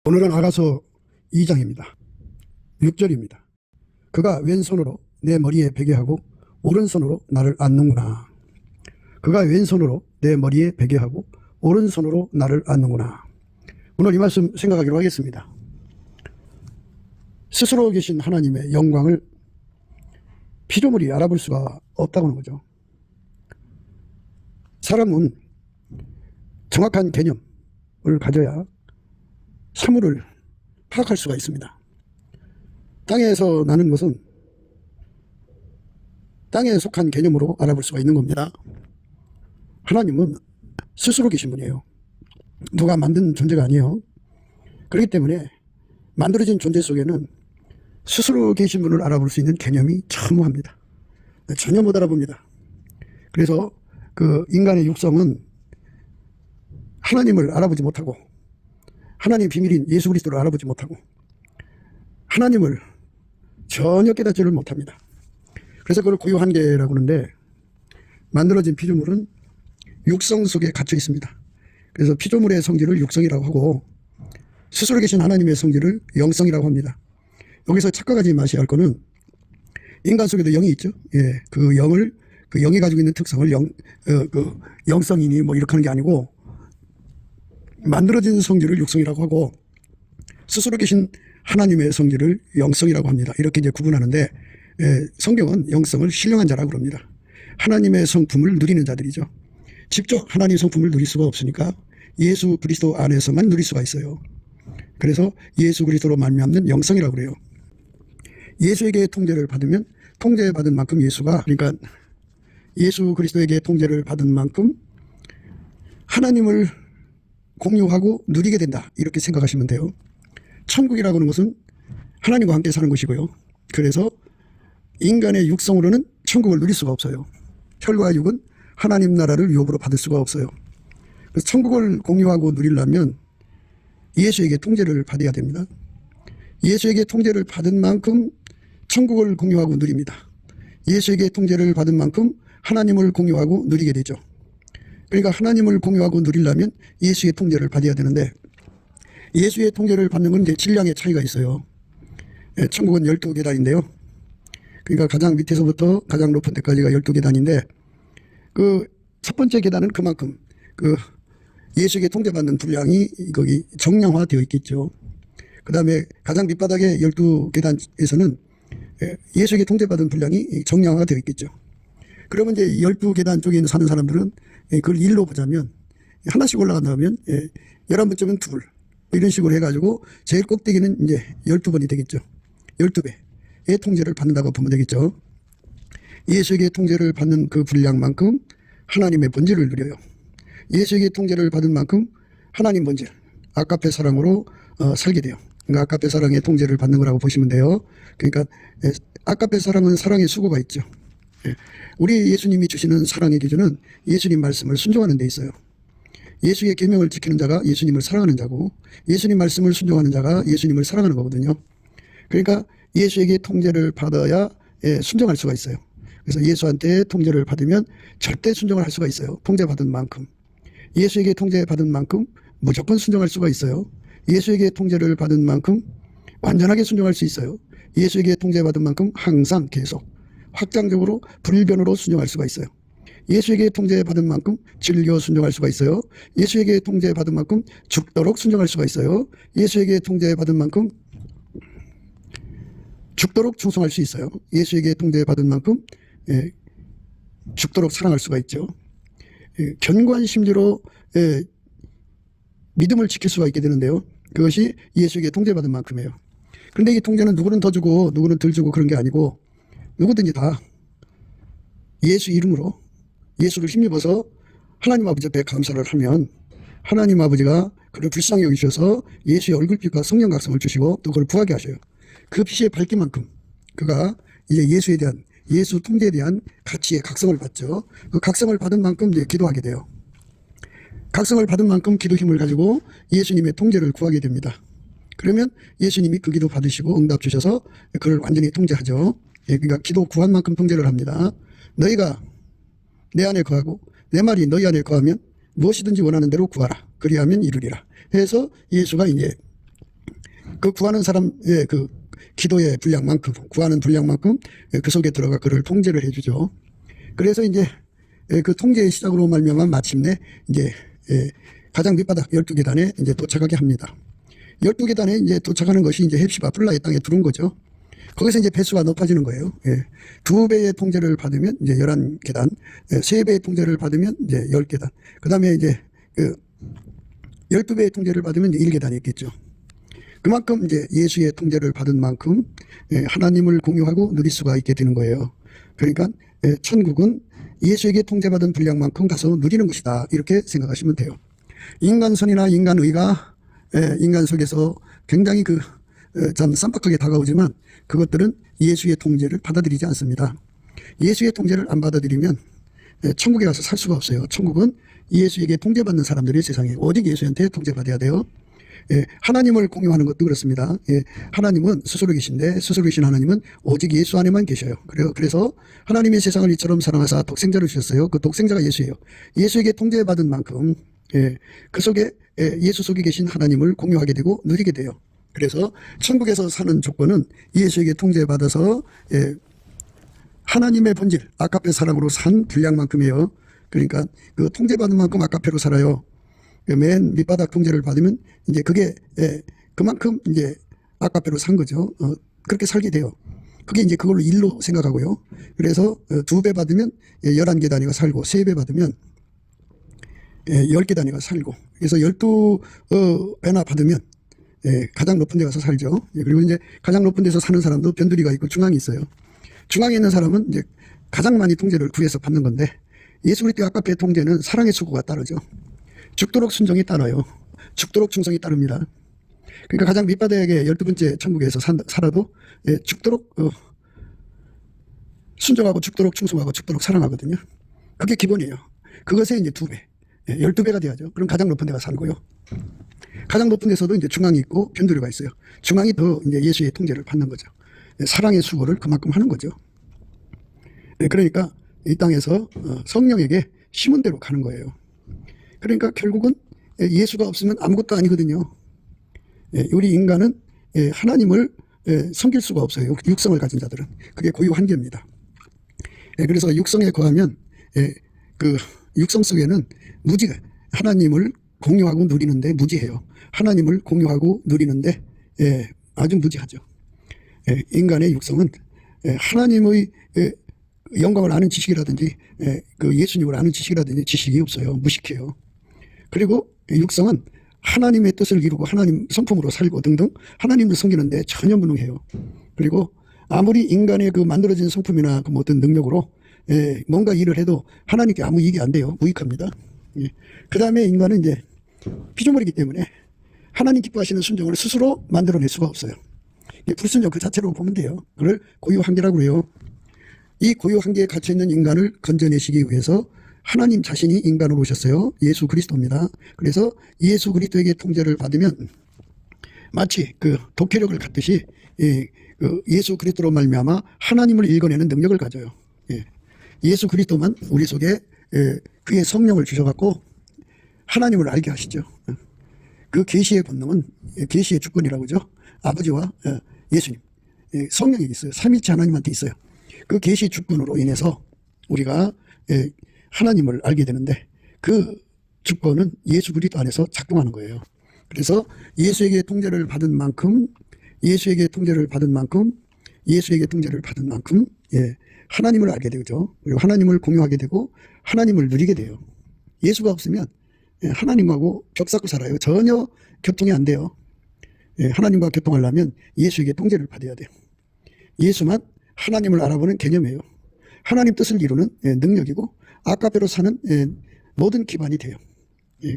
오늘은 아가서 2장입니다. 6절입니다. 그가 왼손으로 내 머리에 베게 하고 오른손으로 나를 안는구나. 그가 왼손으로 내 머리에 베게 하고 오른손으로 나를 안는구나. 오늘 이 말씀 생각하기로 하겠습니다. 스스로 계신 하나님의 영광을 피조물이 알아볼 수가 없다고 하는 거죠. 사람은 정확한 개념을 가져야 사물을 파악할 수가 있습니다. 땅에서 나는 것은 땅에 속한 개념으로 알아볼 수가 있는 겁니다. 하나님은 스스로 계신 분이에요. 누가 만든 존재가 아니에요. 그렇기 때문에 만들어진 존재 속에는 스스로 계신 분을 알아볼 수 있는 개념이 첨예합니다. 전혀 못 알아봅니다. 그래서 그 인간의 육성은 하나님을 알아보지 못하고 하나님 비밀인 예수 그리스도를 알아보지 못하고 하나님을 전혀 깨닫지를 못합니다. 그래서 그걸 고유한계라고 하는데, 만들어진 피조물은 육성 속에 갇혀 있습니다. 그래서 피조물의 성질을 육성이라고 하고 스스로 계신 하나님의 성질을 영성이라고 합니다. 여기서 착각하지 마셔야 할 거는, 인간 속에도 영이 있죠. 예, 그 영이 가지고 있는 특성을 영성이니 뭐 이렇게 하는 게 아니고, 만들어진 성질을 육성이라고 하고 스스로 계신 하나님의 성질을 영성이라고 합니다. 이렇게 이제 구분하는데, 성경은 영성을 신령한 자라고 그럽니다. 하나님의 성품을 누리는 자들이죠. 직접 하나님의 성품을 누릴 수가 없으니까 예수 그리스도 안에서만 누릴 수가 있어요. 그래서 예수 그리스도로 말미암는 영성이라고 그래요. 예수에게 통제를 받으면 통제받은 만큼 예수가, 그러니까 예수 그리스도에게 통제를 받은 만큼 하나님을 공유하고 누리게 된다, 이렇게 생각하시면 돼요. 천국이라고 하는 것은 하나님과 함께 사는 것이고요. 그래서 인간의 육성으로는 천국을 누릴 수가 없어요. 혈과 육은 하나님 나라를 유업으로 받을 수가 없어요. 그래서 천국을 공유하고 누리려면 예수에게 통제를 받아야 됩니다. 예수에게 통제를 받은 만큼 천국을 공유하고 누립니다. 예수에게 통제를 받은 만큼 하나님을 공유하고 누리게 되죠. 그러니까 하나님을 공유하고 누리려면 예수의 통제를 받아야 되는데, 예수의 통제를 받는 건 이제 질량의 차이가 있어요. 천국은 12계단인데요. 그러니까 가장 밑에서부터 가장 높은 데까지가 12계단인데, 그 첫 번째 계단은 그만큼 그 예수에게 통제받는 분량이 거기 정량화되어 있겠죠. 그 다음에 가장 밑바닥의 12계단에서는 예수에게 통제받은 분량이 정량화되어 있겠죠. 그러면 이제 12계단 쪽에 사는 사람들은 그걸 1로 보자면, 하나씩 올라간다면 11번째는 2, 이런 식으로 해가지고 제일 꼭대기는 이제 12번이 되겠죠. 12배의 통제를 받는다고 보면 되겠죠. 예수에게 통제를 받는 그 분량만큼 하나님의 본질을 누려요. 예수에게 통제를 받은 만큼 하나님 본질, 아까페 사랑으로 살게 돼요. 그러니까 아까페 사랑의 통제를 받는 거라고 보시면 돼요. 그러니까 아까페 사랑은 사랑의 수고가 있죠. 우리 예수님이 주시는 사랑의 기준은 예수님 말씀을 순종하는 데 있어요. 예수의 계명을 지키는 자가 예수님을 사랑하는 자고, 예수님 말씀을 순종하는 자가 예수님을 사랑하는 거거든요. 그러니까 예수에게 통제를 받아야 순종할 수가 있어요. 그래서 예수한테 통제를 받으면 절대 순종을 할 수가 있어요. 통제받은 만큼. 예수에게 통제받은 만큼 무조건 순종할 수가 있어요. 예수에게 통제를 받은 만큼 완전하게 순종할 수 있어요. 예수에게 통제받은 만큼 항상 계속 확장적으로 불변으로 순종할 수가 있어요. 예수에게 통제받은 만큼 진료 순종할 수가 있어요. 예수에게 통제받은 만큼 죽도록 순종할 수가 있어요. 예수에게 통제받은 만큼 죽도록 충성할 수 있어요. 예수에게 통제받은 만큼 죽도록 사랑할 수가 있죠. 견고한 심지로 믿음을 지킬 수가 있게 되는데요. 그것이 예수에게 통제받은 만큼이에요. 그런데 이 통제는 누구는 더 주고 누구는 덜 주고 그런 게 아니고, 누구든지 다 예수 이름으로 예수를 힘입어서 하나님 아버지 앞에 감사를 하면 하나님 아버지가 그를 불쌍히 여기셔서 예수의 얼굴빛과 성령 각성을 주시고 또 그걸 부하게 하셔요. 그 빛의 밝기만큼 그가 이제 예수에 대한, 예수 통제에 대한 가치의 각성을 받죠. 그 각성을 받은 만큼 이제 기도하게 돼요. 각성을 받은 만큼 기도 힘을 가지고 예수님의 통제를 구하게 됩니다. 그러면 예수님이 그 기도 받으시고 응답 주셔서 그를 완전히 통제하죠. 그러니까 기도 구한 만큼 통제를 합니다. 너희가 내 안에 거하고 내 말이 너희 안에 거하면 무엇이든지 원하는 대로 구하라. 그리하면 이루리라. 해서 예수가 이제 그 구하는 사람의 그 기도의 분량만큼, 구하는 분량만큼 그 속에 들어가 그를 통제를 해주죠. 그래서 이제 그 통제의 시작으로 말미암아 마침내 이제 가장 밑바닥 12계단에 이제 도착하게 합니다. 12계단에 이제 도착하는 것이 이제 헵시바 블라의 땅에 들어온 거죠. 거기서 이제 배수가 높아지는 거예요. 2배의 통제를 받으면 이제 11계단, 3배의 통제를 받으면 이제 10계단, 그 다음에 이제 12배의 통제를 받으면 이제 1계단이 있겠죠. 그만큼 이제 예수의 통제를 받은 만큼 하나님을 공유하고 누릴 수가 있게 되는 거예요. 그러니까 천국은 예수에게 통제받은 분량만큼 가서 누리는 것이다. 이렇게 생각하시면 돼요. 인간선이나 인간의가 인간 속에서 굉장히 참 쌈박하게 다가오지만 그것들은 예수의 통제를 받아들이지 않습니다. 예수의 통제를 안 받아들이면 천국에 가서 살 수가 없어요. 천국은 예수에게 통제받는 사람들의 세상이에요. 오직 예수한테 통제받아야 돼요. 하나님을 공유하는 것도 그렇습니다. 하나님은 스스로 계신데 스스로 계신 하나님은 오직 예수 안에만 계셔요. 그래서 하나님이 세상을 이처럼 사랑하사 독생자를 주셨어요. 그 독생자가 예수예요. 예수에게 통제받은 만큼 그 속에 예수 속에 계신 하나님을 공유하게 되고 누리게 돼요. 그래서 천국에서 사는 조건은 예수에게 통제받아서 하나님의 본질, 아까페 사랑으로 산 분량만큼이에요. 그러니까 그 통제받은 만큼 아까페로 살아요. 맨 밑바닥 통제를 받으면 이제 그게 그만큼 이제 아까페로 산 거죠. 그렇게 살게 돼요. 그게 이제 그걸로 일로 생각하고요. 그래서 2배 받으면 11계단위가 살고 3배 받으면 10계단위가 살고, 그래서 12배나 받으면 가장 높은 데 가서 살죠. 그리고 이제 가장 높은 데서 사는 사람도 변두리가 있고 중앙이 있어요. 중앙에 있는 사람은 이제 가장 많이 통제를 구해서 받는 건데, 예수 그리스도의 아까페 통제는 사랑의 수고가 따르죠. 죽도록 순종이 따라요. 죽도록 충성이 따릅니다. 그러니까 가장 밑바닥에 12번째 천국에서 살아도 죽도록 순종하고 죽도록 충성하고 죽도록 사랑하거든요. 그게 기본이에요. 그것에 이제 2배, 12배가 돼야죠. 그럼 가장 높은 데가 살고요. 가장 높은 데서도 이제 중앙이 있고 변두리가 있어요. 중앙이 더 이제 예수의 통제를 받는 거죠. 사랑의 수고를 그만큼 하는 거죠. 그러니까 이 땅에서 성령에게 심은 대로 가는 거예요. 그러니까 결국은 예수가 없으면 아무것도 아니거든요. 우리 인간은 하나님을 섬길 수가 없어요. 육성을 가진 자들은. 그게 고유 한계입니다. 그래서 육성에 거하면 그 육성 속에는 무지가, 하나님을 공유하고 누리는데 무지해요. 하나님을 공유하고 누리는데 아주 무지하죠. 인간의 육성은 하나님의 영광을 아는 지식이라든지 그 예수님을 아는 지식이라든지 지식이 없어요. 무식해요. 그리고 육성은 하나님의 뜻을 이루고 하나님 성품으로 살고 등등 하나님을 섬기는데 전혀 무능해요. 그리고 아무리 인간의 그 만들어진 성품이나 그 어떤 능력으로 뭔가 일을 해도 하나님께 아무 이익이 안 돼요. 무익합니다. 그 다음에 인간은 이제 피조물이기 때문에 하나님 기뻐하시는 순종을 스스로 만들어낼 수가 없어요. 불순종 그 자체로 보면 돼요. 그걸 고유 한계라고 해요. 이 고유 한계에 갇혀있는 인간을 건져내시기 위해서 하나님 자신이 인간으로 오셨어요. 예수 그리스도입니다. 그래서 예수 그리스도에게 통제를 받으면 마치 그 독해력을 갖듯이 예수 그리스도로 말미암아 하나님을 읽어내는 능력을 가져요. 예수 그리스도만 우리 속에 그의 성령을 주셔갖고 하나님을 알게 하시죠. 그 계시의 본능은 계시의 주권이라고 하죠. 아버지와 예수님, 성령이 있어요. 삼위일체 하나님한테 있어요. 그 계시 주권으로 인해서 우리가 하나님을 알게 되는데 그 주권은 예수 그리스도 안에서 작동하는 거예요. 그래서 예수에게 통제를 받은 만큼 하나님을 알게 되죠. 그리고 하나님을 공유하게 되고 하나님을 누리게 돼요. 예수가 없으면 하나님하고 벽 쌓고 살아요. 전혀 교통이 안 돼요. 하나님과 교통하려면 예수에게 통제를 받아야 돼요. 예수만 하나님을 알아보는 개념이에요. 하나님 뜻을 이루는 능력이고 아까페로 사는 모든 기반이 돼요.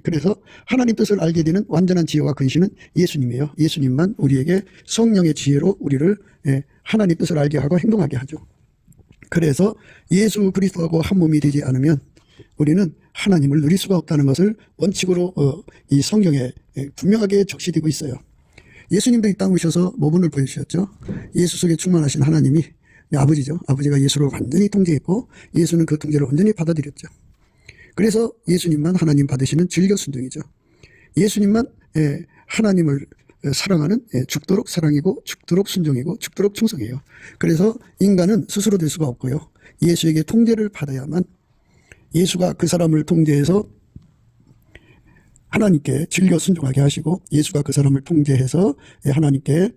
그래서 하나님 뜻을 알게 되는 완전한 지혜와 근신은 예수님이에요. 예수님만 우리에게 성령의 지혜로 우리를 하나님 뜻을 알게 하고 행동하게 하죠. 그래서 예수 그리스도하고 한 몸이 되지 않으면 우리는 하나님을 누릴 수가 없다는 것을 원칙으로 이 성경에 분명하게 적시되고 있어요. 예수님도 이 땅에 오셔서 모분을 보여주셨죠. 예수 속에 충만하신 하나님이 아버지죠. 아버지가 예수를 완전히 통제했고 예수는 그 통제를 완전히 받아들였죠. 그래서 예수님만 하나님 받으시는 즐겨 순종이죠. 예수님만 하나님을 사랑하는 죽도록 사랑이고 죽도록 순종이고 죽도록 충성이에요. 그래서 인간은 스스로 될 수가 없고요. 예수에게 통제를 받아야만 예수가 그 사람을 통제해서 하나님께 즐겨 순종하게 하시고 예수가 그 사람을 통제해서 하나님께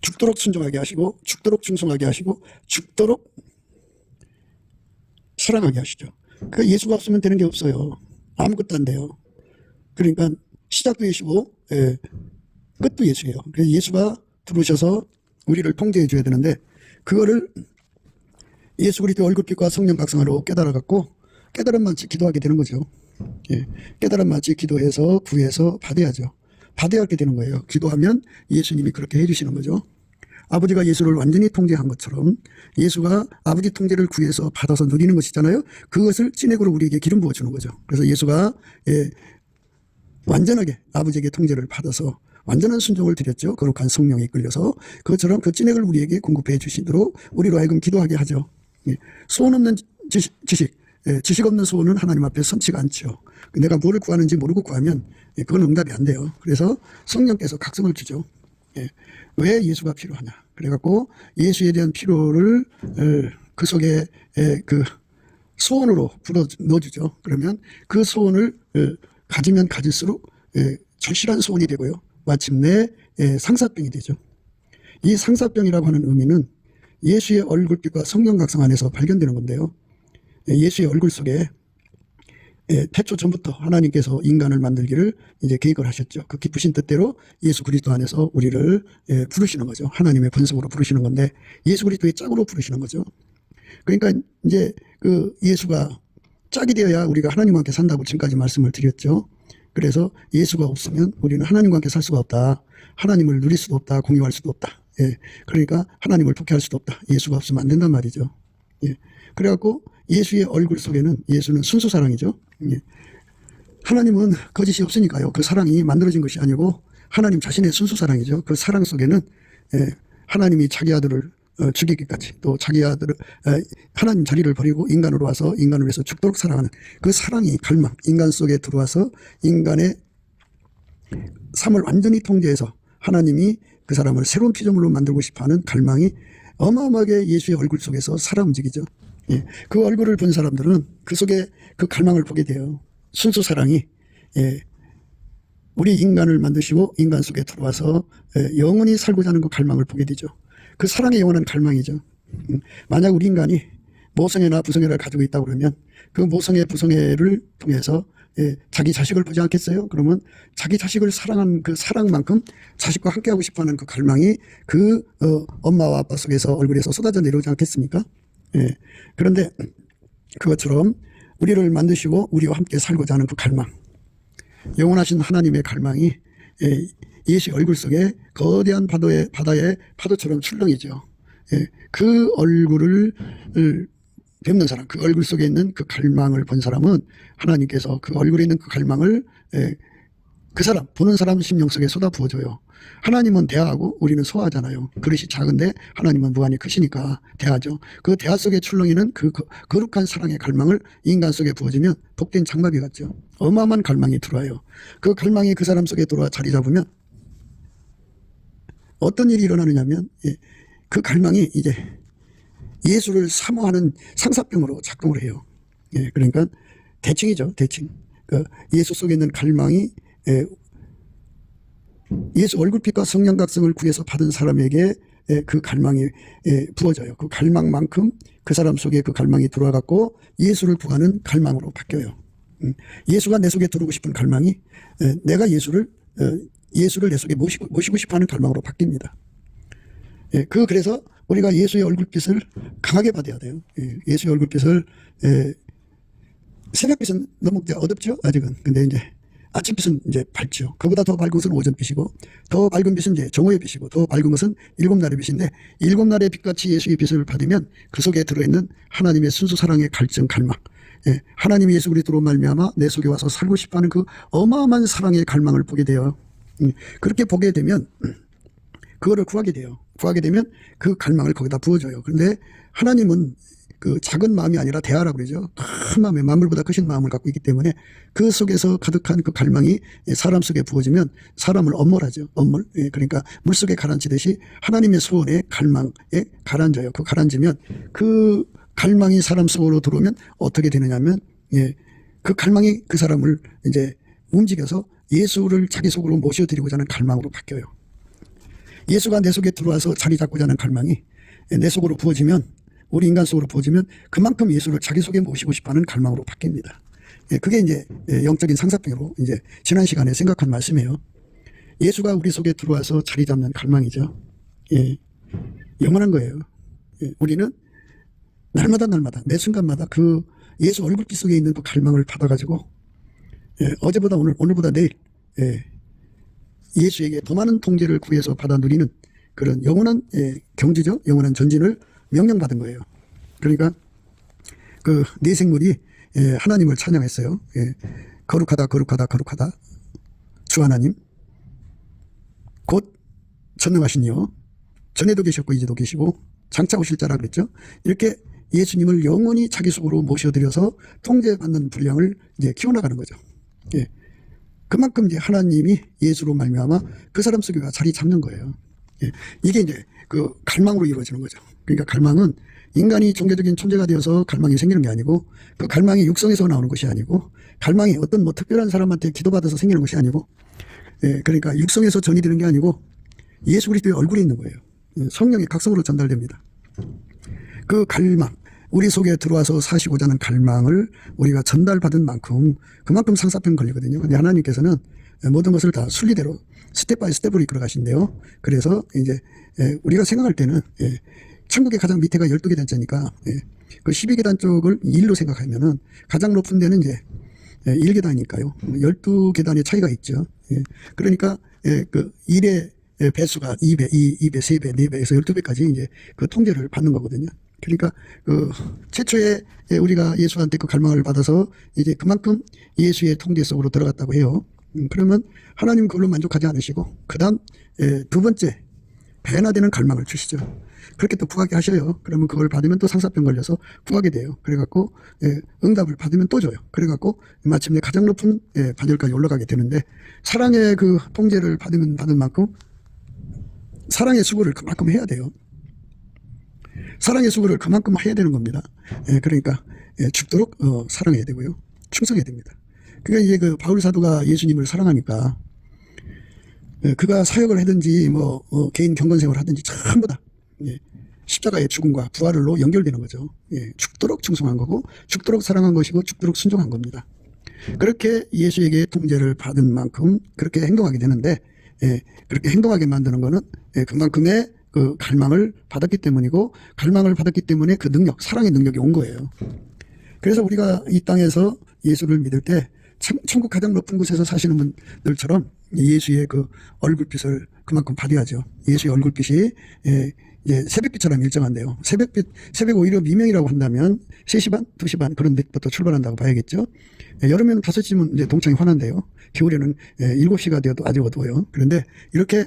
죽도록 순종하게 하시고 죽도록 충성하게 하시고 죽도록 사랑하게 하시죠. 그 예수가 없으면 되는 게 없어요. 아무것도 안 돼요. 그러니까 시작도 예수고 끝도 예수예요. 그래서 예수가 들어오셔서 우리를 통제해 줘야 되는데 그거를 예수 그리스도 얼굴빛과 성령 각성으로 깨달아갖고 깨달음 맞이 기도하게 되는 거죠. 깨달음 맞이 기도해서 구해서 받아야죠. 받아야 하게 되는 거예요. 기도하면 예수님이 그렇게 해주시는 거죠. 아버지가 예수를 완전히 통제한 것처럼 예수가 아버지 통제를 구해서 받아서 누리는 것이잖아요. 그것을 찐액으로 우리에게 기름 부어주는 거죠. 그래서 예수가 완전하게 아버지에게 통제를 받아서 완전한 순종을 드렸죠. 거룩한 성령에 이끌려서 그것처럼 그 찐액을 우리에게 공급해 주시도록 우리로 하여금 기도하게 하죠. 소원 없는 지식 없는 소원은 하나님 앞에 선치가 않죠. 내가 뭐를 구하는지 모르고 구하면 그건 응답이 안 돼요. 그래서 성령께서 각성을 주죠. 왜 예수가 필요하냐. 그래갖고 예수에 대한 필요를 그 속에 그 소원으로 불어 넣어주죠. 그러면 그 소원을 가지면 가질수록 절실한 소원이 되고요. 마침내 상사병이 되죠. 이 상사병이라고 하는 의미는 예수의 얼굴빛과 성령 각성 안에서 발견되는 건데요. 예수의 얼굴 속에 태초 전부터 하나님께서 인간을 만들기를 이제 계획을 하셨죠. 그 기쁘신 뜻대로 예수 그리스도 안에서 우리를 부르시는 거죠. 하나님의 본성으로 부르시는 건데 예수 그리스도의 짝으로 부르시는 거죠. 그러니까 이제 그 예수가 짝이 되어야 우리가 하나님과 함께 산다고 지금까지 말씀을 드렸죠. 그래서 예수가 없으면 우리는 하나님과 함께 살 수가 없다. 하나님을 누릴 수도 없다. 공유할 수도 없다. 그러니까 하나님을 독해할 수도 없다. 예수가 없으면 안 된단 말이죠. 그래갖고 예수의 얼굴 속에는 예수는 순수 사랑이죠. 하나님은 거짓이 없으니까요. 그 사랑이 만들어진 것이 아니고 하나님 자신의 순수 사랑이죠. 그 사랑 속에는 하나님이 자기 아들을 죽이기까지 또 자기 아들을 하나님 자리를 버리고 인간으로 와서 인간을 위해서 죽도록 사랑하는 그 사랑이 갈망 인간 속에 들어와서 인간의 삶을 완전히 통제해서 하나님이 그 사람을 새로운 피조물로 만들고 싶어하는 갈망이 어마어마하게 예수의 얼굴 속에서 살아 움직이죠. 그 얼굴을 본 사람들은 그 속에 그 갈망을 보게 돼요. 순수 사랑이 우리 인간을 만드시고 인간 속에 들어와서 영원히 살고자 하는 그 갈망을 보게 되죠. 그 사랑의 영원한 갈망이죠. 만약 우리 인간이 모성애나 부성애를 가지고 있다고 그러면 그 모성애 부성애를 통해서 자기 자식을 보지 않겠어요? 그러면 자기 자식을 사랑한 그 사랑만큼 자식과 함께하고 싶어하는 그 갈망이 그 엄마와 아빠 속에서 얼굴에서 쏟아져 내려오지 않겠습니까? 그런데 그것처럼 우리를 만드시고 우리와 함께 살고자 하는 그 갈망, 영원하신 하나님의 갈망이 예수의 얼굴 속에 거대한 바다의 파도처럼 출렁이죠. 그 얼굴을 뵙는 사람, 그 얼굴 속에 있는 그 갈망을 본 사람은 하나님께서 그 얼굴에 있는 그 갈망을 그 사람, 보는 사람 심령 속에 쏟아 부어줘요. 하나님은 대하고 우리는 소하잖아요. 그릇이 작은데 하나님은 무한히 크시니까 대하죠. 그 대하 속에 출렁이는 그 거룩한 사랑의 갈망을 인간 속에 부어주면 복된 장막이 같죠. 어마어마한 갈망이 들어와요. 그 갈망이 그 사람 속에 들어와 자리 잡으면 어떤 일이 일어나느냐면 그 갈망이 이제 예수를 사모하는 상사병으로 작동을 해요. 그러니까 대칭이죠. 대칭. 그 예수 속에 있는 갈망이 예수 얼굴빛과 성령 각성을 구해서 받은 사람에게 그 갈망이 부어져요. 그 갈망만큼 그 사람 속에 그 갈망이 들어와갖고 예수를 구하는 갈망으로 바뀌어요. 예수가 내 속에 들어오고 싶은 갈망이 내가 예수를 내 속에 모시고 싶어하는 갈망으로 바뀝니다. 그래서 우리가 예수의 얼굴빛을 강하게 받아야 돼요. 예수의 얼굴빛을 새벽빛은 너무 어둡죠 아직은. 근데 이제 아침빛은 이제 밝죠. 그보다 더 밝은 것은 오전빛이고 더 밝은 빛은 이제 정오의 빛이고 더 밝은 것은 일곱날의 빛인데 일곱날의 빛같이 예수의 빛을 받으면 그 속에 들어있는 하나님의 순수 사랑의 갈증 갈망, 하나님이 예수 그리스도로 말미암아 내 속에 와서 살고 싶어하는 그 어마어마한 사랑의 갈망을 보게 돼요. 그렇게 보게 되면 그거를 구하게 돼요. 구하게 되면 그 갈망을 거기다 부어줘요. 그런데 하나님은 그 작은 마음이 아니라 대하라고 그러죠. 큰 마음에 만물보다 크신 마음을 갖고 있기 때문에 그 속에서 가득한 그 갈망이 사람 속에 부어지면 사람을 엄몰하죠. 엄몰. 그러니까 물속에 가라앉히듯이 하나님의 소원에 갈망에 가라앉아요. 그 가라앉으면 그 갈망이 사람 속으로 들어오면 어떻게 되느냐면 그 갈망이 그 사람을 이제 움직여서 예수를 자기 속으로 모셔드리고자 하는 갈망으로 바뀌어요. 예수가 내 속에 들어와서 자리 잡고자 하는 갈망이 내 속으로 부어지면, 우리 인간 속으로 부어지면 그만큼 예수를 자기 속에 모시고 싶어하는 갈망으로 바뀝니다. 그게 이제 영적인 상사병으로 이제 지난 시간에 생각한 말씀이에요. 예수가 우리 속에 들어와서 자리 잡는 갈망이죠. 영원한 거예요. 우리는 날마다 매 순간마다 그 예수 얼굴빛 속에 있는 그 갈망을 받아가지고 어제보다 오늘, 오늘보다 내일 예수에게 더 많은 통제를 구해서 받아 누리는 그런 영원한 경지죠. 영원한 전진을 명령받은 거예요. 그러니까 그 네 생물이 하나님을 찬양했어요. 거룩하다 거룩하다 거룩하다 주 하나님, 곧 전능하신 이여, 전에도 계셨고 이제도 계시고 장차 오실 자라 그랬죠. 이렇게 예수님을 영원히 자기 속으로 모셔들여서 통제받는 분량을 이제 키워나가는 거죠. 그만큼 이제 하나님이 예수로 말미암아 그 사람 속에 자리 잡는 거예요. 이게 이제 그 갈망으로 이루어지는 거죠. 그러니까 갈망은 인간이 종교적인 존재가 되어서 갈망이 생기는 게 아니고, 그 갈망이 육성에서 나오는 것이 아니고, 갈망이 어떤 뭐 특별한 사람한테 기도받아서 생기는 것이 아니고, 그러니까 육성에서 전이되는 게 아니고 예수 그리스도의 얼굴에 있는 거예요. 성령의 각성으로 전달됩니다. 그 갈망, 우리 속에 들어와서 사시고자 하는 갈망을 우리가 전달받은 만큼 그만큼 상사병 걸리거든요. 근데 하나님께서는 모든 것을 다 순리대로 스텝 바이 스텝으로 이끌어 가신대요. 그래서 이제 우리가 생각할 때는 천국의 가장 밑에가 12계단 짜니까 그 12계단 쪽을 1로 생각하면은 가장 높은 데는 이제 1계단이니까요. 12계단의 차이가 있죠. 그러니까 그 1의 배수가 2배, 2배, 3배, 4배에서 12배까지 이제 그 통제를 받는 거거든요. 그러니까 그 최초에 우리가 예수한테 그 갈망을 받아서 이제 그만큼 예수의 통제 속으로 들어갔다고 해요. 그러면 하나님 그걸로 만족하지 않으시고 그다음 두 번째 배나 되는 갈망을 주시죠. 그렇게 또 구하게 하셔요. 그러면 그걸 받으면 또 상사병 걸려서 구하게 돼요. 그래갖고 응답을 받으면 또 줘요. 그래갖고 마침내 가장 높은 반열까지 올라가게 되는데, 사랑의 그 통제를 받은 만큼 사랑의 수고를 그만큼 해야 돼요. 사랑의 수고를 그만큼 해야 되는 겁니다. 그러니까 죽도록 사랑해야 되고요. 충성해야 됩니다. 그러니까 이제 그 바울 사도가 예수님을 사랑하니까 그가 사역을 하든지 뭐 개인 경건생활을 하든지 전부 다 십자가의 죽음과 부활로 연결되는 거죠. 죽도록 충성한 거고 죽도록 사랑한 것이고 죽도록 순종한 겁니다. 그렇게 예수에게 통제를 받은 만큼 그렇게 행동하게 되는데, 그렇게 행동하게 만드는 거는 그만큼의 그 갈망을 받았기 때문이고, 갈망을 받았기 때문에 그 능력, 사랑의 능력이 온 거예요. 그래서 우리가 이 땅에서 예수를 믿을 때 천국 가장 높은 곳에서 사시는 분들처럼 예수의 그 얼굴빛을 그만큼 받아야죠. 예수의 얼굴빛이 이제 새벽빛처럼 일정한데요. 새벽 오히려 미명이라고 한다면 3시 반, 2시 반 그런 데부터 출발한다고 봐야겠죠. 여름에는 5시면 이제 동창이 환한데요. 겨울에는 7시가 되어도 아직 어두워요. 그런데 이렇게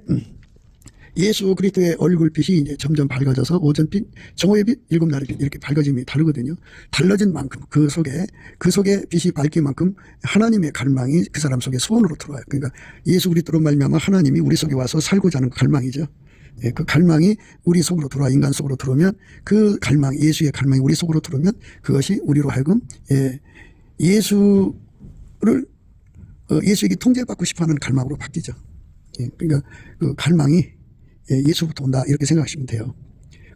예수 그리스도의 얼굴빛이 이제 점점 밝아져서 오전빛, 정오의 빛, 일곱날의 빛 이렇게 밝아짐이 다르거든요. 달라진 만큼 그 속에 빛이 밝긴 만큼 하나님의 갈망이 그 사람 속에 소원으로 들어와요. 그러니까 예수 그리스도로 말미암아 하나님이 우리 속에 와서 살고자 하는 그 갈망이죠. 그 갈망이 우리 속으로 들어와, 인간 속으로 들어오면 그 갈망, 예수의 갈망이 우리 속으로 들어오면 그것이 우리로 하여금 예수에게 통제받고 싶어하는 갈망으로 바뀌죠. 그러니까 그 갈망이 예수부터 온다 이렇게 생각하시면 돼요.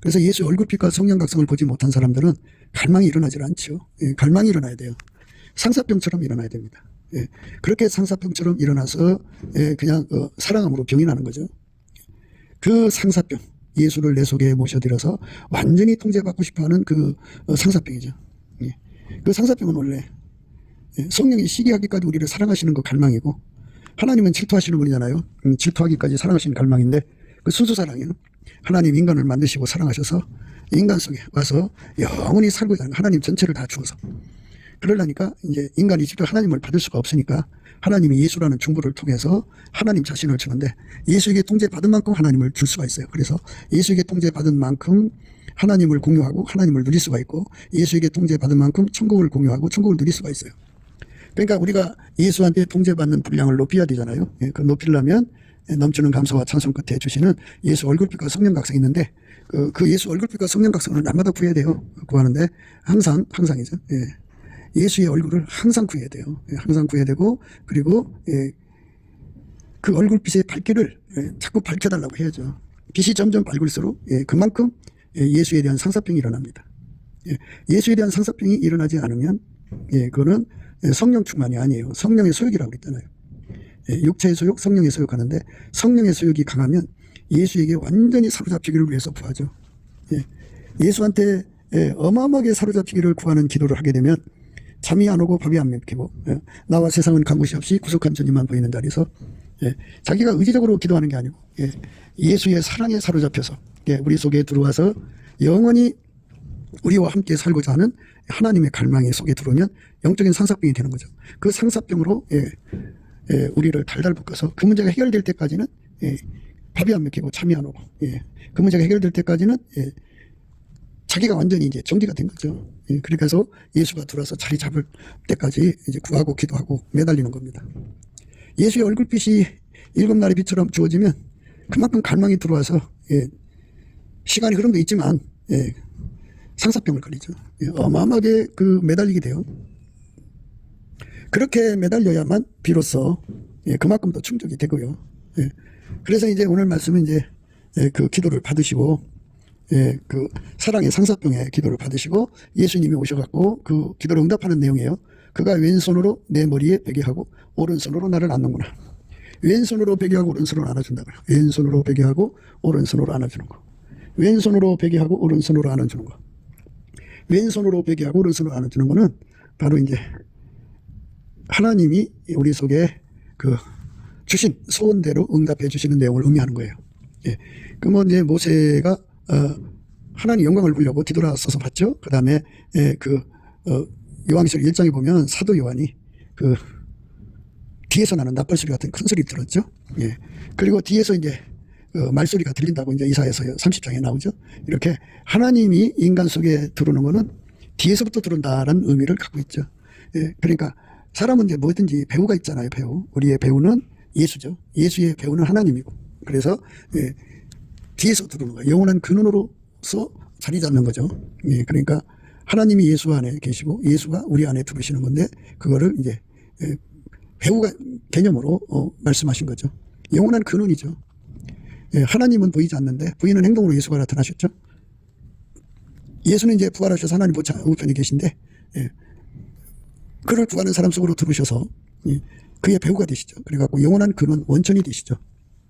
그래서 예수의 얼굴빛과 성령 각성을 보지 못한 사람들은 갈망이 일어나질 않죠. 갈망이 일어나야 돼요. 상사병처럼 일어나야 됩니다. 그렇게 상사병처럼 일어나서 그냥 사랑함으로 병이 나는 거죠. 그 상사병, 예수를 내 속에 모셔들여서 완전히 통제받고 싶어하는 그 상사병이죠. 그 상사병은 원래 성령이 시기하기까지 우리를 사랑하시는 그 갈망이고, 하나님은 질투하시는 분이잖아요. 질투하기까지 사랑하시는 갈망인데 그 순수 사랑이에요. 하나님 인간을 만드시고 사랑하셔서 인간 속에 와서 영원히 살고자 하는, 하나님 전체를 다 주어서 그러려니까 이제 인간이 직접 하나님을 받을 수가 없으니까 하나님이 예수라는 중보를 통해서 하나님 자신을 주는데, 예수에게 통제받은 만큼 하나님을 줄 수가 있어요. 그래서 예수에게 통제받은 만큼 하나님을 공유하고 하나님을 누릴 수가 있고 예수에게 통제받은 만큼 천국을 공유하고 천국을 누릴 수가 있어요. 그러니까 우리가 예수한테 통제받는 분량을 높여야 되잖아요. 그 높이려면 넘치는 감사와 찬송 끝에 주시는 예수 얼굴빛과 성령 각성이 있는데 그 예수 얼굴빛과 성령 각성을 날마다 구해야 돼요. 구하는데 항상이죠. 예수의 얼굴을 항상 구해야 돼요. 항상 구해야 되고 그리고 그 얼굴빛의 밝기를 자꾸 밝혀달라고 해야죠. 빛이 점점 밝을수록 그만큼 예수에 대한 상사병이 일어납니다. 예수에 대한 상사병이 일어나지 않으면 그거는 성령 충만이 아니에요. 성령의 소욕이라고 그랬잖아요. 육체의 소욕, 성령의 소욕하는데 성령의 소욕이 강하면 예수에게 완전히 사로잡히기를 위해서 구하죠. 예수한테 어마어마하게 사로잡히기를 구하는 기도를 하게 되면 잠이 안 오고 밥이 안 먹히고 나와 세상은 간 곳이 없이 구속한 주님만 보이는 자리에서 자기가 의지적으로 기도하는 게 아니고 예수의 사랑에 사로잡혀서 우리 속에 들어와서 영원히 우리와 함께 살고자 하는 하나님의 갈망이 속에 들어오면 영적인 상사병이 되는 거죠. 그 상사병으로 우리를 달달 볶아서 그 문제가 해결될 때까지는 밥이 안 먹히고 잠이 안 오고 그 문제가 해결될 때까지는 자기가 완전히 이제 정지가 된 거죠. 그래서 예수가 들어와서 자리 잡을 때까지 이제 구하고 기도하고 매달리는 겁니다. 예수의 얼굴빛이 일곱 날의 빛처럼 주어지면 그만큼 갈망이 들어와서 시간이 흐름도 있지만 상사병을 걸리죠. 어마어마하게 매달리게 돼요. 그렇게 매달려야만 비로소 그만큼 더 충족이 되고요. 그래서 이제 오늘 말씀은 이제 그 기도를 받으시고 그 사랑의 상사병의 기도를 받으시고 예수님이 오셔갖고 그 기도를 응답하는 내용이에요. 그가 왼손으로 내 머리에 베게 하고 오른손으로 나를 안는구나. 왼손으로 베게 하고 오른손으로 안아준다고요. 왼손으로 베게 하고 오른손으로 안아주는 거. 왼손으로 베게 하고 오른손으로 안아주는 거. 왼손으로 베게 하고 오른손으로 안아주는 거는 바로 이제 하나님이 우리 속에 그 주신 소원대로 응답해 주시는 내용을 의미하는 거예요. 그러면 이제 모세가 하나님 영광을 보려고 뒤돌아서서 봤죠. 그 다음에 요한계시록 1장에 보면 사도 요한이 그 뒤에서 나는 납발소리 같은 큰 소리 들었죠. 그리고 뒤에서 이제 말소리가 들린다고 이제 이사야서 30장에 나오죠. 이렇게 하나님이 인간 속에 들어오는 거는 뒤에서부터 들어온다라는 의미를 갖고 있죠. 그러니까 사람은 이제 뭐든지 배우가 있잖아요. 배우. 우리의 배우는 예수죠. 예수의 배우는 하나님이고. 그래서 뒤에서 들어오는 거예요. 영원한 근원으로서 자리 잡는 거죠. 그러니까 하나님이 예수 안에 계시고 예수가 우리 안에 들어오시는 건데 그거를 이제 배우가 개념으로 말씀하신 거죠. 영원한 근원이죠. 하나님은 보이지 않는데 보이는 행동으로 예수가 나타나셨죠. 예수는 이제 부활하셔서 하나님 우편에 계신데 그를 구하는 사람 속으로 들어오셔서 그의 배우가 되시죠. 그래갖고 영원한 근원 원천이 되시죠.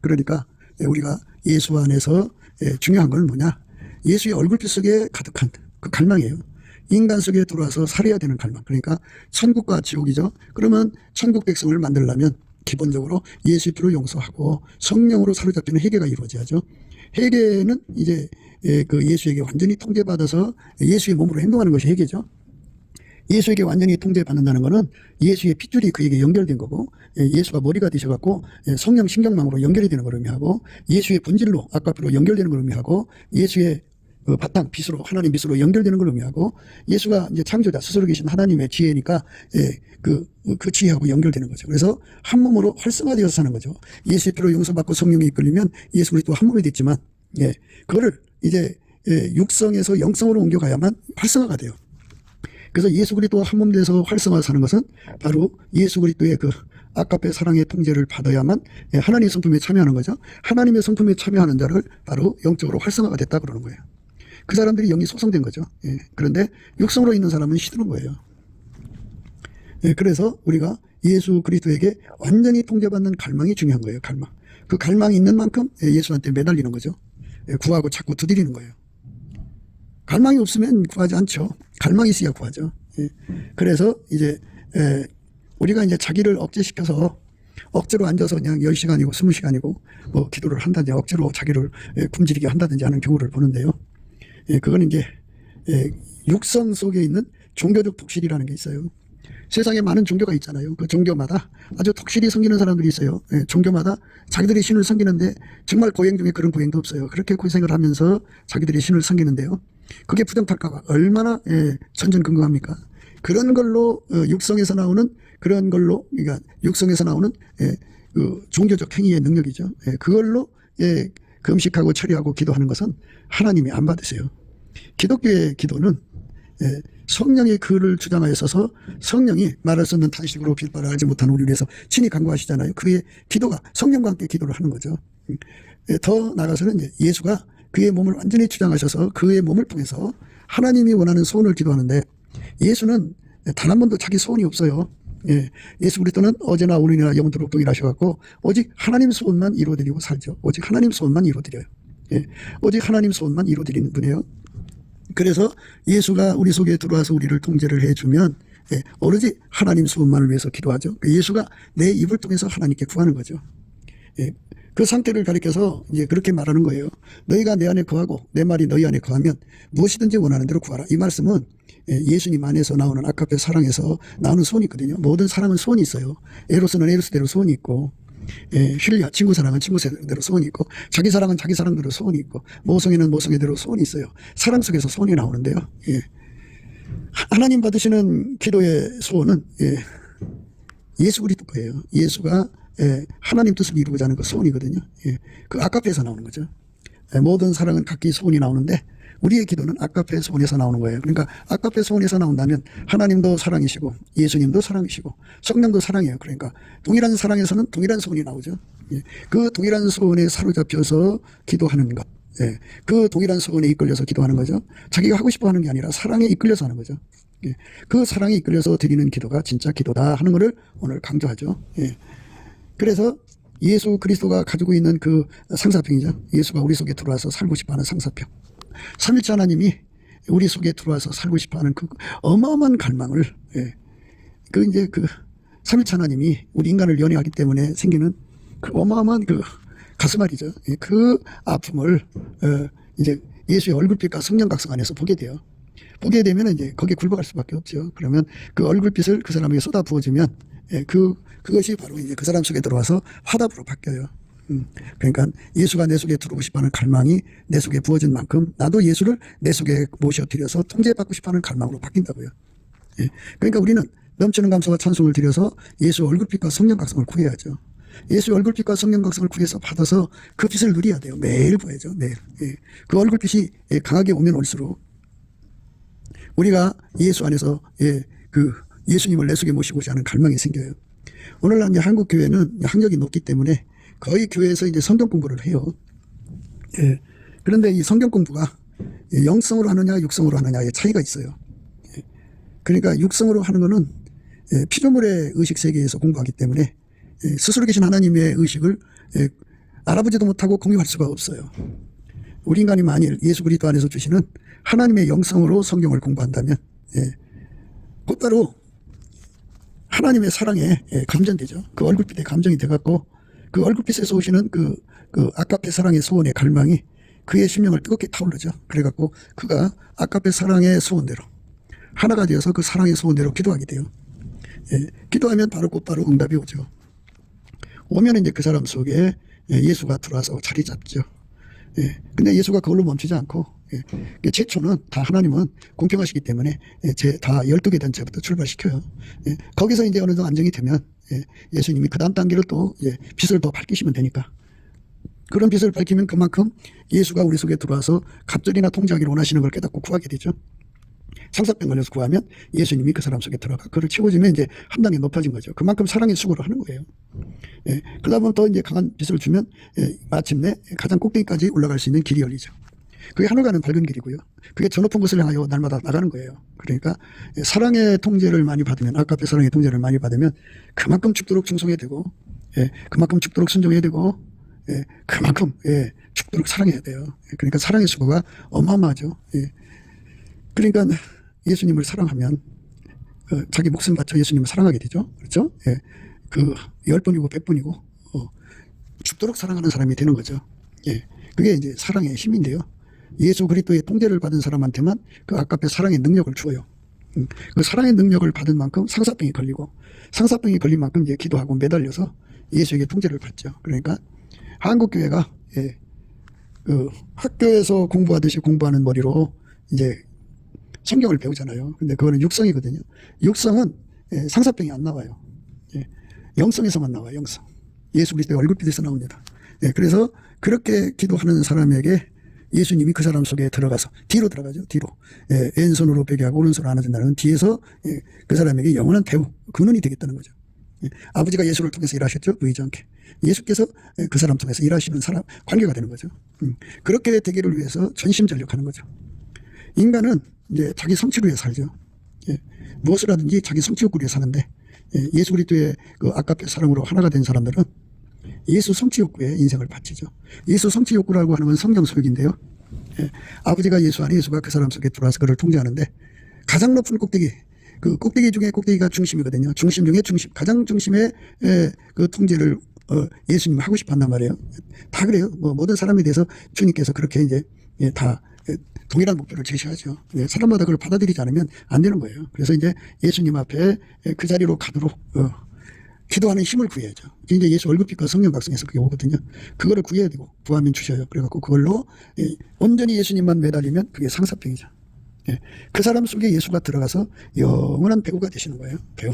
그러니까 우리가 예수 안에서 중요한 건 뭐냐? 예수의 얼굴빛 속에 가득한 그 갈망이에요. 인간 속에 들어와서 살아야 되는 갈망. 그러니까 천국과 지옥이죠. 그러면 천국 백성을 만들려면 기본적으로 예수의 피로 용서하고 성령으로 사로잡히는 회개가 이루어져야죠. 회개는 이제 그 예수에게 완전히 통제받아서 예수의 몸으로 행동하는 것이 회개죠. 예수에게 완전히 통제받는다는 것은 예수의 핏줄이 그에게 연결된 거고 예수가 머리가 되셔갖고 성령 신경망으로 연결이 되는 걸 의미하고 예수의 본질로 아까로 연결되는 걸 의미하고 예수의 바탕 빛으로 하나님 빛으로 연결되는 걸 의미하고 예수가 이제 창조자 스스로 계신 하나님의 지혜니까 그 지혜하고 연결되는 거죠. 그래서 한 몸으로 활성화되어서 사는 거죠. 예수의 피로 용서받고 성령이 이끌리면 예수 그리스도 한 몸이 됐지만 그거를 이제 육성에서 영성으로 옮겨가야만 활성화가 돼요. 그래서 예수 그리스도와 한 몸 돼서 활성화 사는 것은 바로 예수 그리스도의 그 아까페 사랑의 통제를 받아야만 하나님의 성품에 참여하는 거죠. 하나님의 성품에 참여하는 자를 바로 영적으로 활성화가 됐다 그러는 거예요. 그 사람들이 영이 소성된 거죠. 그런데 육성으로 있는 사람은 시드는 거예요. 그래서 우리가 예수 그리스도에게 완전히 통제받는 갈망이 중요한 거예요. 갈망. 그 갈망이 있는 만큼 예수한테 매달리는 거죠. 구하고 찾고 두드리는 거예요. 갈망이 없으면 구하지 않죠. 갈망이 있어야 구하죠. 그래서 이제 우리가 이제 자기를 억제시켜서 억지로 앉아서 그냥 10시간이고 20시간이고 뭐 기도를 한다든지 억지로 자기를 굶주리게 한다든지 하는 경우를 보는데요. 그건 이제 육성 속에 있는 종교적 독실이라는 게 있어요. 세상에 많은 종교가 있잖아요. 그 종교마다 아주 독실히 섬기는 사람들이 있어요. 종교마다 자기들이 신을 섬기는데 정말 고행 중에 그런 고행도 없어요. 그렇게 고생을 하면서 자기들이 신을 섬기는데요. 그게 부정탈까봐 얼마나 전전긍긍합니까? 그런 걸로 육성에서 나오는 그런 걸로 그러니까 육성에서 나오는 그 종교적 행위의 능력이죠. 그걸로 금식하고 철회하고 기도하는 것은 하나님이 안 받으세요. 기독교의 기도는 성령의 글을 주장하여 서서 성령이 말할 수 없는 탄식으로 빌바를 알지 못하는 우리를 위해서 친히 간구하시잖아요. 그의 기도가 성령과 함께 기도를 하는 거죠. 더 나아가서는 이제 예수가 그의 몸을 완전히 주장하셔서 그의 몸을 통해서 하나님이 원하는 소원을 기도하는데 예수는 단 한 번도 자기 소원이 없어요. 예수 그리스도는 어제나 오늘이나 영원토록 동일하셔갖고 오직 하나님 소원만 이루어드리고 살죠. 오직 하나님 소원만 이루어드려요. 오직 하나님 소원만 이루어드리는 분이에요. 그래서 예수가 우리 속에 들어와서 우리를 통제를 해주면 오로지 하나님 소원만을 위해서 기도하죠. 예수가 내 입을 통해서 하나님께 구하는 거죠. 그 상태를 가리켜서 이제 그렇게 말하는 거예요. 너희가 내 안에 거하고 내 말이 너희 안에 거하면 무엇이든지 원하는 대로 구하라. 이 말씀은 예수님 안에서 나오는 아카페 사랑에서 나오는 소원이 있거든요. 모든 사랑은 소원이 있어요. 에로스는 에로스대로 소원이 있고, 필리아 친구 사랑은 친구대로 소원이 있고, 자기 사랑은 자기 사랑대로 소원이 있고, 모성애는 모성애대로 소원이 있어요. 사랑 속에서 소원이 나오는데요. 하나님 받으시는 기도의 소원은 예수 그리스도 거예요. 예수가 하나님 뜻을 이루고자 하는 그 소원이거든요. 그 아카페에서 나오는 거죠. 모든 사랑은 각기 소원이 나오는데 우리의 기도는 아카페 소원에서 나오는 거예요. 그러니까 아카페 소원에서 나온다면 하나님도 사랑이시고 예수님도 사랑이시고 성령도 사랑이에요. 그러니까 동일한 사랑에서는 동일한 소원이 나오죠. 그 동일한 소원에 사로잡혀서 기도하는 것. 그 동일한 소원에 이끌려서 기도하는 거죠. 자기가 하고 싶어 하는 게 아니라 사랑에 이끌려서 하는 거죠. 그 사랑에 이끌려서 드리는 기도가 진짜 기도다 하는 것을 오늘 강조하죠. 그래서 예수 그리스도가 가지고 있는 그 상사병이죠. 예수가 우리 속에 들어와서 살고 싶어하는 상사병. 삼위일체 하나님이 우리 속에 들어와서 살고 싶어하는 그 어마어마한 갈망을 그 이제 그 삼위일체 하나님이 우리 인간을 연애하기 때문에 생기는 그 어마어마한 그 가슴앓이죠. 그 아픔을 이제 예수의 얼굴빛과 성령 각성 안에서 보게 돼요. 보게 되면 이제 거기에 굴복할 수밖에 없죠. 그러면 그 얼굴빛을 그 사람에게 쏟아 부어주면 그것이 바로 이제 그 사람 속에 들어와서 화답으로 바뀌어요. 그러니까 예수가 내 속에 들어오고 싶어하는 갈망이 내 속에 부어진 만큼 나도 예수를 내 속에 모셔드려서 통제받고 싶어하는 갈망으로 바뀐다고요. 그러니까 우리는 넘치는 감사와 찬송을 드려서 예수 얼굴빛과 성령 각성을 구해야죠. 예수 얼굴빛과 성령 각성을 구해서 받아서 그 빛을 누려야 돼요. 매일 보야죠. 매일. 그 얼굴빛이 강하게 오면 올수록 우리가 예수 안에서 그 예수님을 내 속에 모시고자 하는 갈망이 생겨요. 오늘날 이제 한국 교회는 학력이 높기 때문에 거의 교회에서 이제 성경 공부를 해요. 그런데 이 성경 공부가 영성으로 하느냐 육성으로 하느냐의 차이가 있어요. 그러니까 육성으로 하는 거는 피조물의 의식 세계에서 공부하기 때문에 스스로 계신 하나님의 의식을 알아보지도 못하고 공유할 수가 없어요. 우리 인간이 만일 예수 그리스도 안에서 주시는 하나님의 영성으로 성경을 공부한다면 곧바로 하나님의 사랑에 감전되죠. 그 얼굴빛에 감정이 돼갖고 그 얼굴빛에서 오시는 그 아카페 사랑의 소원의 갈망이 그의 심령을 뜨겁게 타오르죠. 그래갖고 그가 아카페 사랑의 소원대로 하나가 되어서 그 사랑의 소원대로 기도하게 돼요. 기도하면 바로 곧바로 응답이 오죠. 오면 이제 그 사람 속에 예수가 들어와서 자리 잡죠. 근데 예수가 그걸로 멈추지 않고 최초는 다 하나님은 공평하시기 때문에 다 12개 된 죄부터 출발시켜요. 거기서 이제 어느 정도 안정이 되면 예수님이 그 다음 단계로 또 빛을 더 밝히시면 되니까 그런 빛을 밝히면 그만큼 예수가 우리 속에 들어와서 갑절이나 통제하기를 원하시는 걸 깨닫고 구하게 되죠. 상사병 걸려서 구하면 예수님이 그 사람 속에 들어가 그를 채워주면 이제 한 단계 높아진 거죠. 그만큼 사랑의 수고를 하는 거예요. 그러다 보면 더 이제 강한 빛을 주면 마침내 가장 꼭대기까지 올라갈 수 있는 길이 열리죠. 그게 하늘 가는 밝은 길이고요. 그게 저 높은 곳을 향하여 날마다 나가는 거예요. 그러니까 사랑의 통제를 많이 받으면 아까의 사랑의 통제를 많이 받으면 그만큼 죽도록 충성해야 되고 그만큼 죽도록 순종해야 되고 그만큼 죽도록 사랑해야 돼요. 그러니까 사랑의 수고가 어마어마하죠. 그러니까 예수님을 사랑하면 자기 목숨 바쳐 예수님을 사랑하게 되죠. 그렇죠? 그 10번이고 100번이고 죽도록 사랑하는 사람이 되는 거죠. 그게 이제 사랑의 힘인데요. 예수 그리스도의 통제를 받은 사람한테만 그 아까의 사랑의 능력을 주어요. 그 사랑의 능력을 받은 만큼 상사병이 걸리고 상사병이 걸린 만큼 이제 기도하고 매달려서 예수에게 통제를 받죠. 그러니까 한국 교회가 그 학교에서 공부하듯이 공부하는 머리로 이제 성경을 배우잖아요. 근데 그거는 육성이거든요. 육성은 상사병이 안 나와요. 영성에서만 나와요. 영성. 예수 그리스도의 얼굴빛에서 나옵니다. 그래서 그렇게 기도하는 사람에게 예수님이 그 사람 속에 들어가서 뒤로 들어가죠. 뒤로 왼손으로 베개하고 오른손으로 안아준다는 뒤에서 그 사람에게 영원한 배우 근원이 되겠다는 거죠. 아버지가 예수를 통해서 일하셨죠. 보이지 않게. 예수께서 그 사람 통해서 일하시는 사람 관계가 되는 거죠. 그렇게 되기를 위해서 전심전력하는 거죠. 인간은 이제 자기 성취를 위해 살죠. 무엇을 하든지 자기 성취욕구를 위해 사는데 예수 그리스도의 그 아깝게 사랑으로 하나가 된 사람들은 예수 성취욕구에 인생을 바치죠. 예수 성취욕구라고 하는 건 성경 소유인데요. 아버지가 예수 안에 예수가 그 사람 속에 들어와서 그를 통제하는데 가장 높은 꼭대기, 그 꼭대기 중에 꼭대기가 중심이거든요. 중심 중에 중심, 가장 중심의 그 통제를 예수님이 하고 싶어 한단 말이에요. 다 그래요. 뭐 모든 사람에 대해서 주님께서 그렇게 이제 다 동일한 목표를 제시하죠. 사람마다 그걸 받아들이지 않으면 안 되는 거예요. 그래서 이제 예수님 앞에 그 자리로 가도록 기도하는 힘을 구해야죠. 이제 예수 얼굴빛과 성령 각성에서 그게 오거든요. 그거를 구해야 되고 구하면 주셔요. 그래갖고 그걸로 온전히 예수님만 매달리면 그게 상사병이죠. 그 사람 속에 예수가 들어가서 영원한 배우가 되시는 거예요. 배우.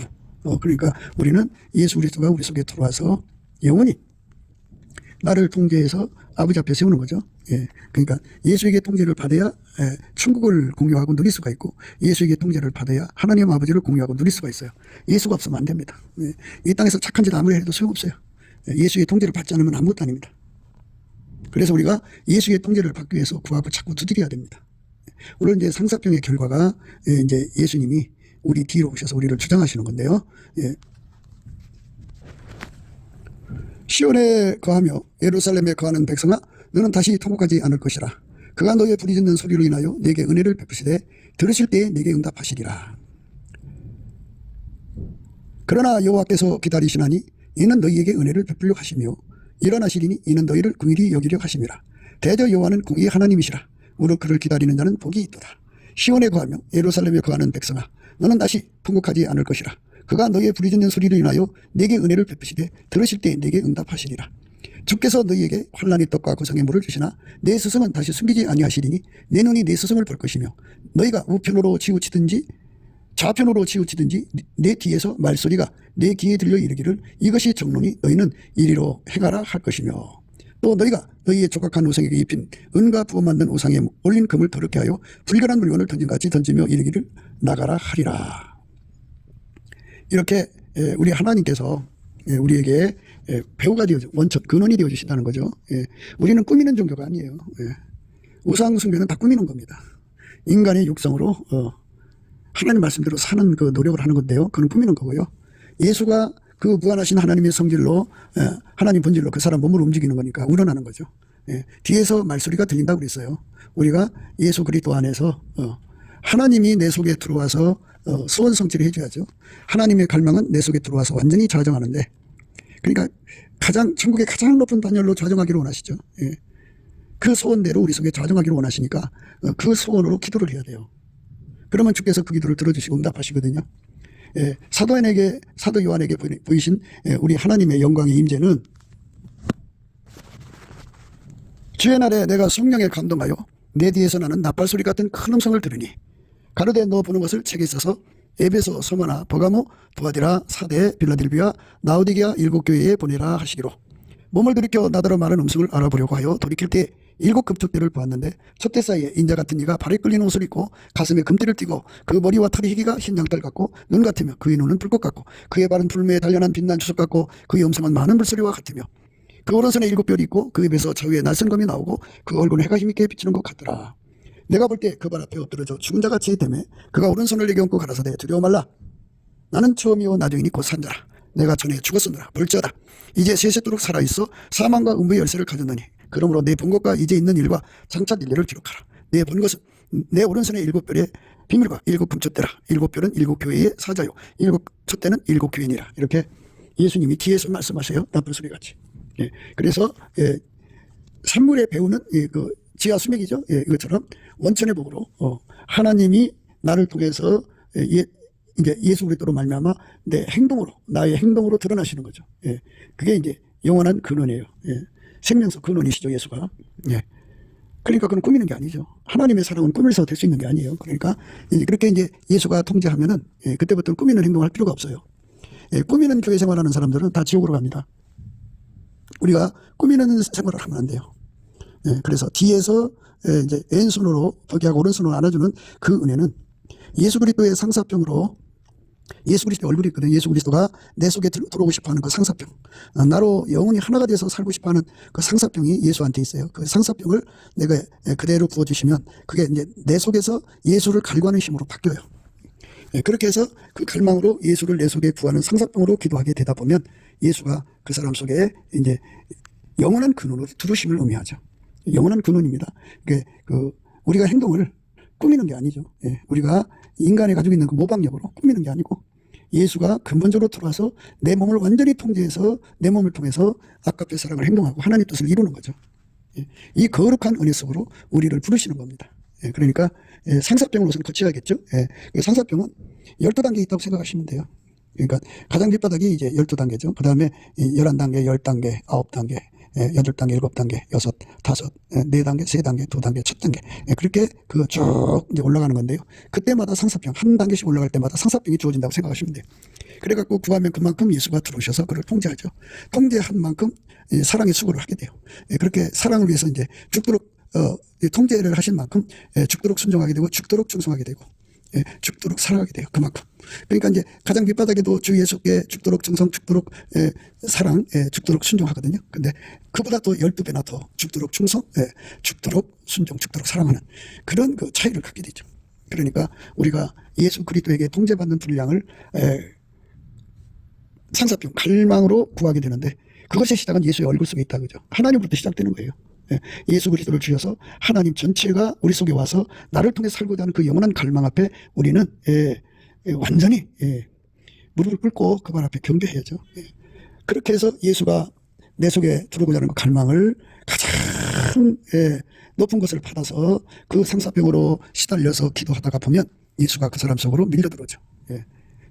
그러니까 우리는 예수 그리스도가 우리 속에 들어와서 영원히 나를 통제해서 아버지 앞에 세우는 거죠. 그러니까 예수에게 통제를 받아야 천국을 공유하고 누릴 수가 있고 예수에게 통제를 받아야 하나님 아버지를 공유하고 누릴 수가 있어요. 예수가 없으면 안 됩니다. 이 땅에서 착한 짓 아무리 해도 소용없어요. 예수의 통제를 받지 않으면 아무것도 아닙니다. 그래서 우리가 예수의 통제를 받기 위해서 구하고 자꾸 두드려야 됩니다. 오늘 이제 상사병의 결과가 이제 예수님이 우리 뒤로 오셔서 우리를 주장하시는 건데요. 시온에 거하며 예루살렘에 거하는 백성아 너는 다시 통곡하지 않을 것이라. 그가 너의 부르짖는 소리로 인하여 내게 은혜를 베푸시되 들으실 때에 내게 응답하시리라. 그러나 여호와께서 기다리시나니 이는 너희에게 은혜를 베풀려 하시며 일어나시리니 이는 너희를 긍휼히 여기려 하심이라. 대저 여호와는 공의의 하나님이시라. 무릇 그를 기다리는 자는 복이 있도다. 시온에 거하며 예루살렘에 거하는 백성아 너는 다시 통곡하지 않을 것이라. 그가 너희의 부르짖는 소리를 인하여 내게 은혜를 베푸시되 들으실 때에 내게 응답하시리라. 주께서 너희에게 환난의 떡과 고성의 물을 주시나 내 스승은 다시 숨기지 아니하시리니 내 눈이 내 스승을 볼 것이며 너희가 우편으로 치우치든지 좌편으로 치우치든지 내 뒤에서 말소리가 내 귀에 들려 이르기를 이것이 정론이 너희는 이리로 행하라 할 것이며 또 너희가 너희의 조각한 우상에게 입힌 은과 부어 만든 우상에 올린 금을 더럽게 하여 불결한 물건을 던진같이 던지며 이르기를 나가라 하리라. 이렇게 우리 하나님께서 우리에게 배우가 되어주 원천 근원이 되어주신다는 거죠. 우리는 꾸미는 종교가 아니에요. 우상 숭배는 다 꾸미는 겁니다. 인간의 육성으로 하나님 말씀대로 사는 그 노력을 하는 건데요. 그건 꾸미는 거고요. 예수가 그 무한하신 하나님의 성질로 하나님 본질로 그 사람 몸을 움직이는 거니까 우러나는 거죠. 뒤에서 말소리가 들린다고 그랬어요. 우리가 예수 그리스도 안에서 하나님이 내 속에 들어와서 소원 성취를 해줘야죠. 하나님의 갈망은 내 속에 들어와서 완전히 좌정하는데 그러니까 천국의 가장 높은 반열로 좌정하기를 원하시죠. 그 소원대로 우리 속에 좌정하기를 원하시니까 그 소원으로 기도를 해야 돼요. 그러면 주께서 그 기도를 들어주시고 응답하시거든요. 사도 요한에게 보이신 우리 하나님의 영광의 임재는 주의 날에 내가 성령에 감동하여 내 뒤에서 나는 나팔소리 같은 큰 음성을 들으니 가로되 너 보는 것을 책에 써서 에베소, 서머나, 버가모, 두아디라, 사대, 빌라델비아, 라오디게아 7교회에 보내라 하시기로 몸을 돌이켜 나더러 많은 음성을 알아보려고 하여 돌이킬 때 7급척대를 보았는데 첫 대 사이에 인자 같은 이가 발에 끌리는 옷을 입고 가슴에 금띠를 띠고 그 머리와 털의 희기가 흰 양털 같고 눈 같으며 그의 눈은 불꽃 같고 그의 발은 불매에 단련한 빛난 주석 같고 그의 음성은 많은 물소리와 같으며 그 오른손에 7뼈이 있고 그 입에서 저위에 날선 검이 나오고 그 얼굴은 해가 힘있게 비치는 것 같더라. 내가 볼 때 그 발 앞에 엎드려져 죽은 자같이 되매 그가 오른손을 내게 얹고 가라사대 두려워 말라. 나는 처음이요 나중이니 곧 산자라. 내가 전에 죽었으므라 볼지어다. 이제 세세토록 살아있어 사망과 음부의 열쇠를 가졌느니 그러므로 내 본 것과 이제 있는 일과 장차 일례를 기록하라. 내 본 것은 내 오른손에 7뼈의 비밀과 7금촛대라. 7뼈는 7교회의 사자요 7촛대는 7교인이라. 이렇게 예수님이 뒤에서 말씀하세요. 나쁜 소리 같이. 그래서 산물의 배우는 그 지하 수맥이죠. 이것처럼 원천의 복으로 하나님이 나를 통해서 이제 예수 그리스도로 말미암아 내 행동으로 나의 행동으로 드러나시는 거죠. 그게 이제 영원한 근원이에요. 생명수 근원이시죠 예수가. 그러니까 그건 꾸미는 게 아니죠. 하나님의 사랑은 꾸밀서 될 수 있는 게 아니에요. 그러니까 그렇게 이제 예수가 통제하면은 그때부터는 꾸미는 행동을 할 필요가 없어요. 꾸미는 교회 생활하는 사람들은 다 지옥으로 갑니다. 우리가 꾸미는 생활을 하면 안 돼요. 그래서 뒤에서 이제 왼손으로 포기하고 오른손으로 안아주는 그 은혜는 예수 그리스도의 상사병으로, 예수 그리스도의 얼굴이 있거든요. 예수 그리스도가 내 속에 들어오고 싶어하는 그 상사병, 나로 영원히 하나가 돼서 살고 싶어하는 그 상사병이 예수한테 있어요. 그 상사병을 내가 그대로 부어주시면 그게 이제 내 속에서 예수를 갈구하는 힘으로 바뀌어요. 그렇게 해서 그 갈망으로 예수를 내 속에 구하는 상사병으로 기도하게 되다 보면 예수가 그 사람 속에 이제 영원한 근원으로 들으심을 의미하죠. 영원한 근원입니다. 우리가 행동을 꾸미는 게 아니죠. 우리가 인간이 가지고 있는 그 모방력으로 꾸미는 게 아니고 예수가 근본적으로 들어와서 내 몸을 완전히 통제해서 내 몸을 통해서 아깝게 사랑을 행동하고 하나님 뜻을 이루는 거죠. 이 거룩한 은혜 속으로 우리를 부르시는 겁니다. 그러니까 상사병으로서는 거쳐야겠죠. 상사병은 12단계 있다고 생각하시면 돼요. 그러니까 가장 밑바닥이 이제 12단계죠. 그 다음에 11단계, 10단계, 9단계, 8단계, 7단계, 6, 5, 4단계, 3단계, 2단계, 첫 단계. 그렇게 쭉 이제 올라가는 건데요. 그때마다 상사병, 한 단계씩 올라갈 때마다 상사병이 주어진다고 생각하시면 돼요. 그래갖고 구하면 그만큼 예수가 들어오셔서 그걸 통제하죠. 통제한 만큼 사랑의 수고를 하게 돼요. 그렇게 사랑을 위해서 이제 죽도록 통제를 하신 만큼 죽도록 순종하게 되고 죽도록 충성하게 되고 죽도록 사랑하게 돼요. 그만큼. 그러니까 이제 가장 밑바닥에도 주 예수께 죽도록 충성, 죽도록 사랑, 죽도록 순종하거든요. 근데 그보다 또 12배나 더 죽도록 충성, 죽도록 순종, 죽도록 사랑하는 그런 그 차이를 갖게 되죠. 그러니까 우리가 예수 그리스도에게 통제받는 분량을 상사병, 갈망으로 구하게 되는데 그것의 시작은 예수의 얼굴 속에 있다. 그죠? 하나님부터 시작되는 거예요. 예수 그리스도를 주셔서 하나님 전체가 우리 속에 와서 나를 통해 살고자 하는 그 영원한 갈망 앞에 우리는 완전히 무릎을 꿇고 그분 앞에 경배해야죠. 그렇게 해서 예수가 내 속에 들어오고자 하는 그 갈망을 가장 높은 것을 받아서 그 상사병으로 시달려서 기도하다가 보면 예수가 그 사람 속으로 밀려들어오죠.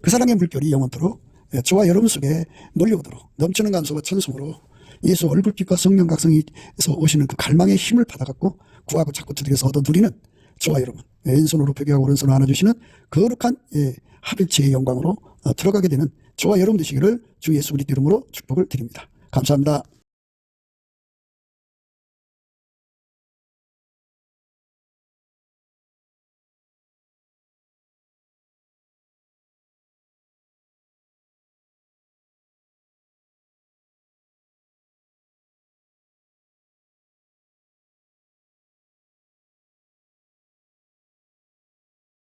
그 사랑의 물결이 영원토록 저와 여러분 속에 몰려오도록 넘치는 감사와 찬송으로 예수 얼굴빛과 성령 각성에서 오시는 그 갈망의 힘을 받아갖고 구하고 자꾸 두드려서 얻어 누리는 저와 여러분, 왼손으로 베개하고 오른손으로 안아주시는 거룩한 합일체의 영광으로 들어가게 되는 저와 여러분 되시기를 주 예수 그리스도 이름으로 축복을 드립니다. 감사합니다.